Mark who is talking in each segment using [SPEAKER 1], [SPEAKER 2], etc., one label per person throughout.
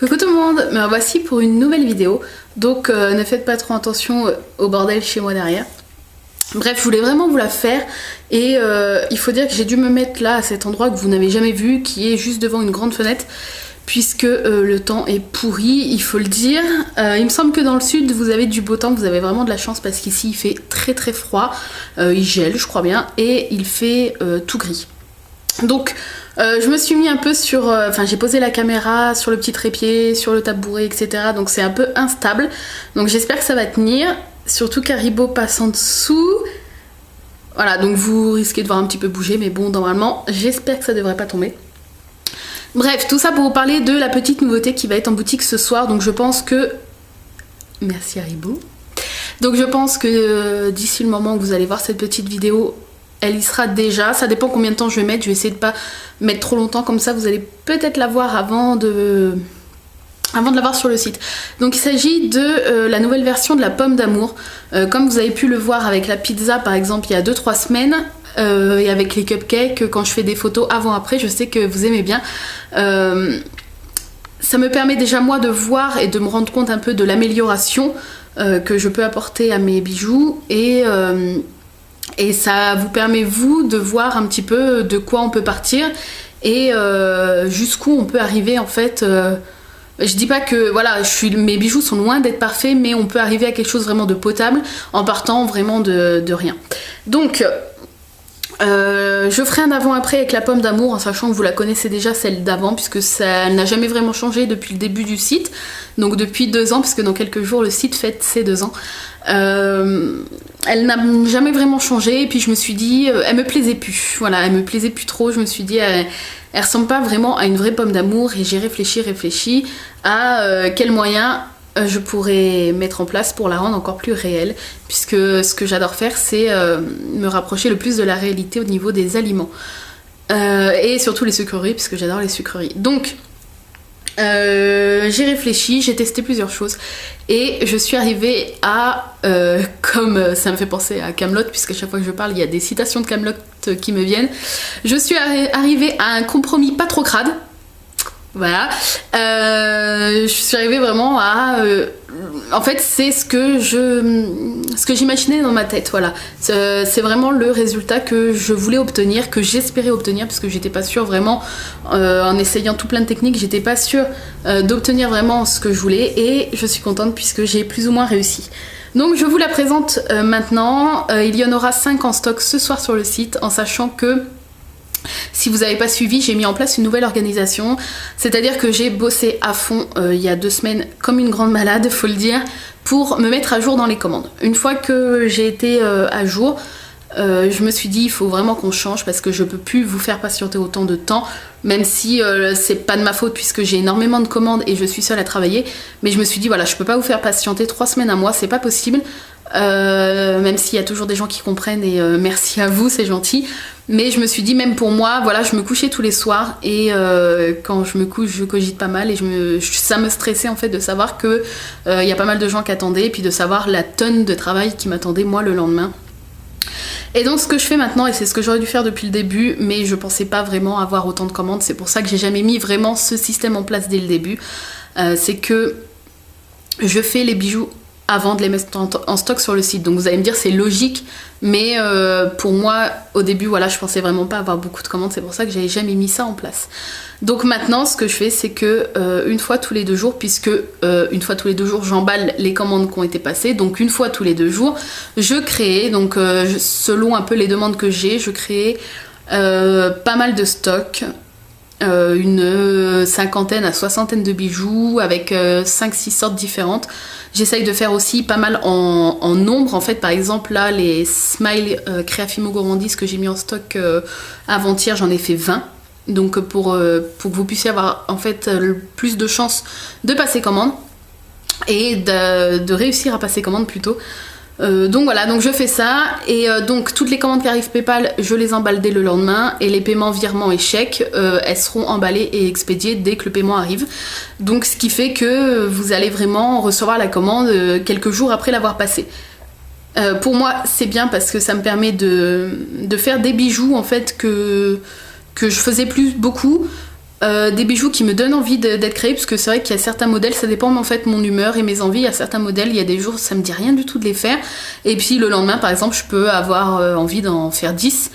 [SPEAKER 1] Coucou tout le monde, me voici pour une nouvelle vidéo. Donc ne faites pas trop attention au bordel chez moi derrière. Bref, je voulais vraiment vous la faire et il faut dire que j'ai dû me mettre là à cet endroit que vous n'avez jamais vu, qui est juste devant une grande fenêtre, puisque le temps est pourri, il faut le dire. Il me semble que dans le sud vous avez du beau temps, vous avez vraiment de la chance parce qu'ici il fait très très froid, il gèle je crois bien et il fait tout gris. Donc je me suis mis un peu sur... Enfin j'ai posé la caméra sur le petit trépied, sur le tabouret, etc. Donc c'est un peu instable. Donc j'espère que ça va tenir. Surtout qu'Haribo passe en dessous. Voilà, donc vous risquez de voir un petit peu bouger. Mais bon, normalement, j'espère que ça devrait pas tomber. Bref, tout ça pour vous parler de la petite nouveauté qui va être en boutique ce soir. Donc je pense que... Merci Haribo. Donc je pense que d'ici le moment où vous allez voir cette petite vidéo... Elle y sera déjà, ça dépend combien de temps je vais mettre, je vais essayer de pas mettre trop longtemps, comme ça vous allez peut-être la voir avant de l'avoir sur le site. Donc il s'agit de la nouvelle version de la pomme d'amour. Comme vous avez pu le voir avec la pizza par exemple il y a 2-3 semaines, et avec les cupcakes, quand je fais des photos avant-après, je sais que vous aimez bien. Ça me permet déjà moi de voir et de me rendre compte un peu de l'amélioration que je peux apporter à mes bijoux et ça vous permet vous de voir un petit peu de quoi on peut partir et jusqu'où on peut arriver en fait. Je dis pas que voilà, mes bijoux sont loin d'être parfaits, mais on peut arriver à quelque chose vraiment de potable en partant vraiment de rien. Donc je ferai un avant-après avec la pomme d'amour en sachant que vous la connaissez déjà celle d'avant puisque ça n'a jamais vraiment changé depuis le début du site, donc depuis 2 ans puisque dans quelques jours le site fête ses 2 ans. Elle n'a jamais vraiment changé et puis je me suis dit elle me plaisait plus, voilà, elle me plaisait plus trop, je me suis dit elle ressemble pas vraiment à une vraie pomme d'amour et j'ai réfléchi à quels moyens je pourrais mettre en place pour la rendre encore plus réelle, puisque ce que j'adore faire c'est me rapprocher le plus de la réalité au niveau des aliments et surtout les sucreries puisque j'adore les sucreries. Donc j'ai réfléchi, j'ai testé plusieurs choses et je suis arrivée à comme ça me fait penser à Kaamelott puisque à chaque fois que je parle il y a des citations de Kaamelott qui me viennent, je suis arrivée à un compromis pas trop crade. Voilà, je suis arrivée vraiment à... en fait c'est ce que j'imaginais dans ma tête, voilà. C'est vraiment le résultat que je voulais obtenir, que j'espérais obtenir, parce que j'étais pas sûre vraiment, en essayant tout plein de techniques, j'étais pas sûre d'obtenir vraiment ce que je voulais, et je suis contente puisque j'ai plus ou moins réussi. Donc je vous la présente maintenant, il y en aura 5 en stock ce soir sur le site, en sachant que si vous n'avez pas suivi, j'ai mis en place une nouvelle organisation, c'est-à-dire que j'ai bossé à fond il y a 2 semaines comme une grande malade, faut le dire, pour me mettre à jour dans les commandes. Une fois que j'ai été à jour, je me suis dit il faut vraiment qu'on change parce que je peux plus vous faire patienter autant de temps, même si c'est pas de ma faute puisque j'ai énormément de commandes et je suis seule à travailler, mais je me suis dit voilà, je peux pas vous faire patienter 3 semaines à moi, c'est pas possible. Même s'il y a toujours des gens qui comprennent et merci à vous, c'est gentil, mais je me suis dit même pour moi, voilà, je me couchais tous les soirs et quand je me couche je cogite pas mal et ça me stressait en fait de savoir que il y a pas mal de gens qui attendaient et puis de savoir la tonne de travail qui m'attendait moi le lendemain. Et donc ce que je fais maintenant, et c'est ce que j'aurais dû faire depuis le début, mais je pensais pas vraiment avoir autant de commandes, c'est pour ça que j'ai jamais mis vraiment ce système en place dès le début, c'est que je fais les bijoux avant de les mettre en stock sur le site. Donc vous allez me dire c'est logique, mais pour moi au début voilà, je pensais vraiment pas avoir beaucoup de commandes, c'est pour ça que j'avais jamais mis ça en place. Donc maintenant ce que je fais c'est que une fois tous les 2 jours, puisque une fois tous les 2 jours j'emballe les commandes qui ont été passées, donc une fois tous les 2 jours je crée, donc selon un peu les demandes que j'ai, je crée pas mal de stocks, une 50aine à 60aine de bijoux avec 5-6 sortes différentes. J'essaye de faire aussi pas mal en nombre en fait, par exemple là les Smile Créafimo Gourmandise que j'ai mis en stock avant-hier, j'en ai fait 20. Donc pour que vous puissiez avoir en fait plus de chances de passer commande et de réussir à passer commande plutôt. Donc voilà, donc je fais ça et donc toutes les commandes qui arrivent PayPal je les emballe dès le lendemain et les paiements virements et chèques elles seront emballées et expédiées dès que le paiement arrive, donc ce qui fait que vous allez vraiment recevoir la commande quelques jours après l'avoir passée. Pour moi c'est bien parce que ça me permet de faire des bijoux en fait que je faisais plus beaucoup des bijoux qui me donnent envie d'être créés, parce que c'est vrai qu'il y a certains modèles, ça dépend en fait de mon humeur et mes envies. Il y a certains modèles, il y a des jours ça me dit rien du tout de les faire, et puis le lendemain par exemple je peux avoir envie d'en faire 10.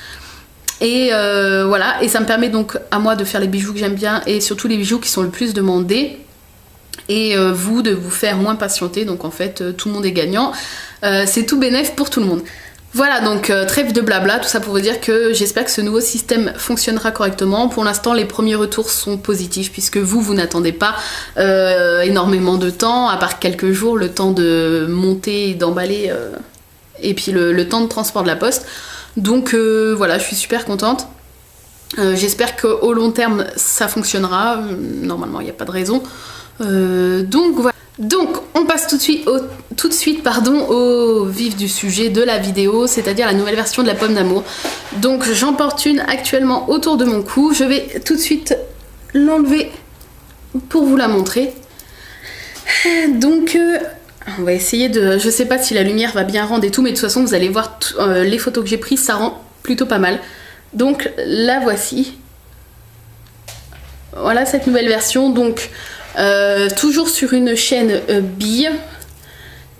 [SPEAKER 1] Et voilà, et ça me permet donc à moi de faire les bijoux que j'aime bien et surtout les bijoux qui sont le plus demandés, et vous de vous faire moins patienter. Donc en fait tout le monde est gagnant, c'est tout bénef pour tout le monde. Voilà, donc trêve de blabla, tout ça pour vous dire que j'espère que ce nouveau système fonctionnera correctement. Pour l'instant les premiers retours sont positifs, puisque vous n'attendez pas énormément de temps, à part quelques jours, le temps de monter et d'emballer, et puis le temps de transport de la poste. Donc voilà, je suis super contente. J'espère qu'au long terme ça fonctionnera. Normalement il n'y a pas de raison. Donc voilà. Donc on passe tout de suite au vif du sujet de la vidéo, c'est-à-dire la nouvelle version de la pomme d'amour. Donc j'en porte une actuellement autour de mon cou. Je vais tout de suite l'enlever pour vous la montrer. Donc on va essayer de... Je sais pas si la lumière va bien rendre et tout, mais de toute façon vous allez voir les photos que j'ai prises, ça rend plutôt pas mal. Donc la voici. Voilà cette nouvelle version, donc toujours sur une chaîne bille.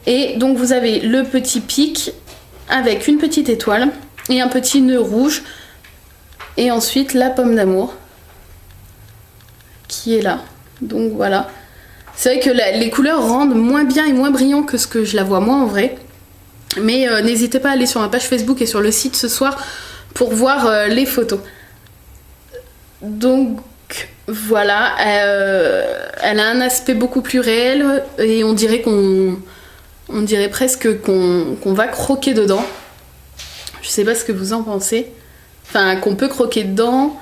[SPEAKER 1] Et donc vous avez le petit pic avec une petite étoile et un petit nœud rouge. Et ensuite la pomme d'amour qui est là. Donc voilà. C'est vrai que les couleurs rendent moins bien et moins brillant que ce que je la vois moi en vrai. Mais n'hésitez pas à aller sur ma page Facebook et sur le site ce soir pour voir les photos. Donc voilà, elle a un aspect beaucoup plus réel et on dirait presque qu'on va croquer dedans. Je sais pas ce que vous en pensez. Enfin, qu'on peut croquer dedans.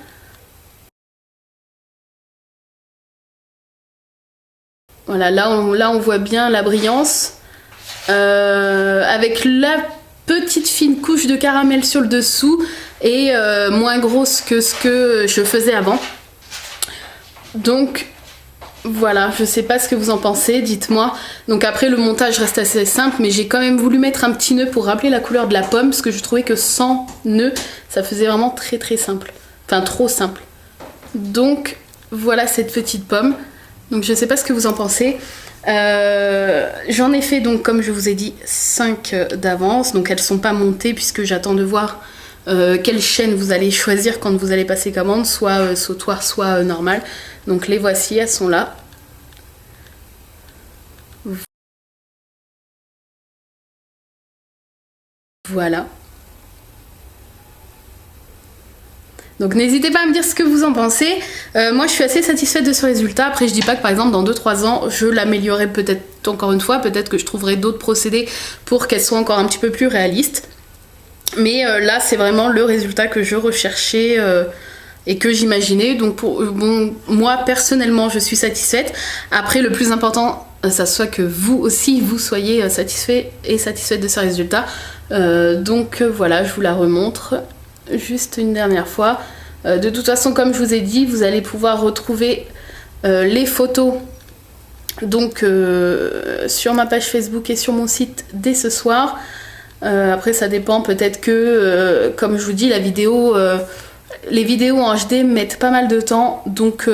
[SPEAKER 1] Voilà, là on voit bien la brillance. Avec la petite fine couche de caramel sur le dessous et moins grosse que ce que je faisais avant. Donc voilà, je sais pas ce que vous en pensez, dites-moi. Donc après le montage reste assez simple, mais j'ai quand même voulu mettre un petit nœud pour rappeler la couleur de la pomme, parce que je trouvais que sans nœud ça faisait vraiment très très simple, enfin trop simple. Donc voilà cette petite pomme. Donc je sais pas ce que vous en pensez. J'en ai fait donc comme je vous ai dit 5 d'avance, donc elles sont pas montées puisque j'attends de voir quelle chaîne vous allez choisir quand vous allez passer commande, soit sautoir soit normal. Donc les voici, elles sont là. Voilà. Donc n'hésitez pas à me dire ce que vous en pensez. Moi je suis assez satisfaite de ce résultat. Après je dis pas que par exemple dans 2-3 ans je l'améliorerai peut-être encore une fois. Peut-être que je trouverai d'autres procédés pour qu'elle soit encore un petit peu plus réaliste. Mais là c'est vraiment le résultat que je recherchais et que j'imaginais. Donc bon, moi personnellement je suis satisfaite. Après le plus important, ça soit que vous aussi vous soyez satisfait et satisfaite de ce résultat. Donc voilà, je vous la remontre juste une dernière fois. De toute façon comme je vous ai dit, vous allez pouvoir retrouver les photos donc sur ma page Facebook et sur mon site dès ce soir. Après ça dépend, peut-être que comme je vous dis, les vidéos en HD mettent pas mal de temps, donc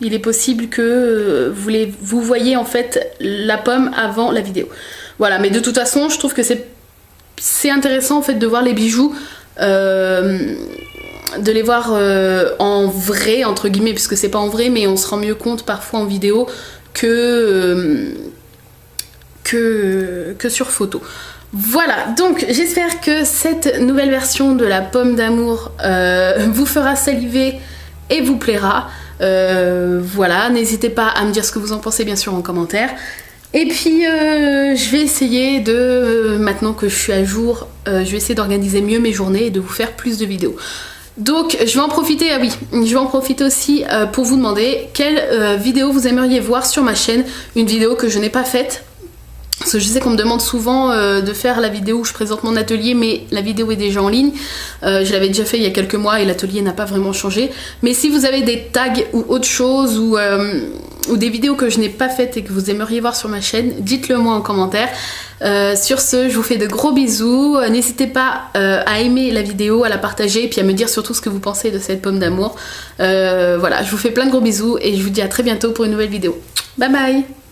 [SPEAKER 1] il est possible que vous voyez en fait la pomme avant la vidéo. Voilà, mais de toute façon je trouve que c'est intéressant en fait de voir les bijoux, de les voir en vrai entre guillemets, puisque c'est pas en vrai, mais on se rend mieux compte parfois en vidéo que sur photo. Voilà, donc j'espère que cette nouvelle version de la pomme d'amour vous fera saliver et vous plaira. Voilà, n'hésitez pas à me dire ce que vous en pensez bien sûr en commentaire. Et puis je vais essayer maintenant que je suis à jour, je vais essayer d'organiser mieux mes journées et de vous faire plus de vidéos. Donc je vais en profiter, je vais en profiter aussi pour vous demander quelle vidéo vous aimeriez voir sur ma chaîne, une vidéo que je n'ai pas faite. Parce que je sais qu'on me demande souvent de faire la vidéo où je présente mon atelier, mais la vidéo est déjà en ligne. Je l'avais déjà fait il y a quelques mois et l'atelier n'a pas vraiment changé. Mais si vous avez des tags ou autre chose, ou ou des vidéos que je n'ai pas faites et que vous aimeriez voir sur ma chaîne, dites-le moi en commentaire. Sur ce, je vous fais de gros bisous. N'hésitez pas à aimer la vidéo, à la partager et puis à me dire surtout ce que vous pensez de cette pomme d'amour. Voilà, je vous fais plein de gros bisous et je vous dis à très bientôt pour une nouvelle vidéo. Bye bye!